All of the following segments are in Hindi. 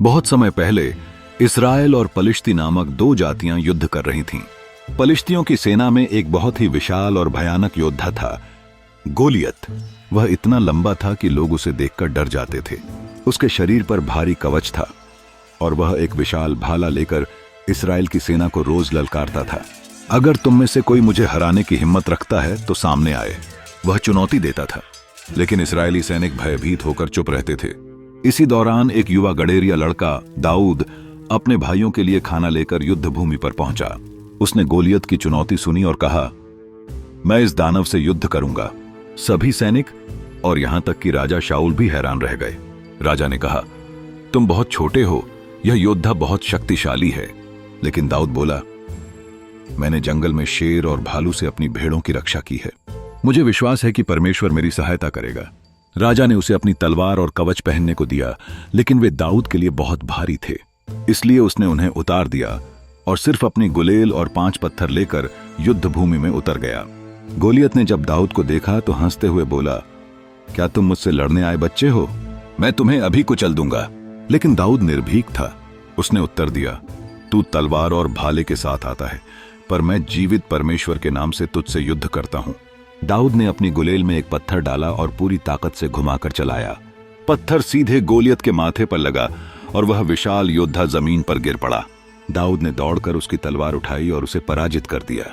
बहुत समय पहले इसराइल और पलिश्ती नामक दो जातियां युद्ध कर रही थीं। पलिश्तियों की सेना में एक बहुत ही विशाल और भयानक योद्धा था, गोलियत। वह इतना लंबा था कि लोग उसे देखकर डर जाते थे। उसके शरीर पर भारी कवच था और वह एक विशाल भाला लेकर इसराइल की सेना को रोज ललकारता था। अगर तुम में से कोई मुझे हराने की हिम्मत रखता है तो सामने आए, वह चुनौती देता था। लेकिन इस्राएली सैनिक भयभीत होकर चुप रहते थे। इसी दौरान एक युवा गडेरिया लड़का दाऊद अपने भाइयों के लिए खाना लेकर युद्ध भूमि पर पहुंचा। उसने गोलियत की चुनौती सुनी और कहा, मैं इस दानव से युद्ध करूंगा। सभी सैनिक और यहां तक कि राजा शाऊल भी हैरान रह गए। राजा ने कहा, तुम बहुत छोटे हो, यह योद्धा बहुत शक्तिशाली है। लेकिन दाऊद बोला, मैंने जंगल में शेर और भालू से अपनी भेड़ों की रक्षा की है। मुझे विश्वास है कि परमेश्वर मेरी सहायता करेगा। राजा ने उसे अपनी तलवार और कवच पहनने को दिया, लेकिन वे दाऊद के लिए बहुत भारी थे। इसलिए उसने उन्हें उतार दिया और सिर्फ अपनी गुलेल और 5 पत्थर लेकर युद्ध भूमि में उतर गया। गोलियत ने जब दाऊद को देखा तो हंसते हुए बोला, क्या तुम मुझसे लड़ने आए बच्चे हो? मैं तुम्हें अभी कुचल दूंगा। लेकिन दाऊद निर्भीक था। उसने उत्तर दिया, तू तलवार और भाले के साथ आता है, पर मैं जीवित परमेश्वर के नाम से तुझसे युद्ध करता हूं। दाऊद ने अपनी गुलेल में एक पत्थर डाला और पूरी ताकत से घुमाकर चलाया। पत्थर सीधे गोलियत के माथे पर लगा और वह विशाल योद्धा जमीन पर गिर पड़ा। दाऊद ने दौड़कर उसकी तलवार उठाई और उसे पराजित कर दिया।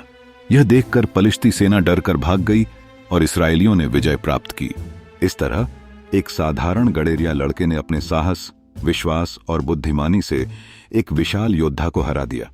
यह देखकर पलिश्ती सेना डरकर भाग गई और इस्राएलियों ने विजय प्राप्त की। इस तरह एक साधारण गडेरिया लड़के ने अपने साहस, विश्वास और बुद्धिमानी से एक विशाल योद्धा को हरा दिया।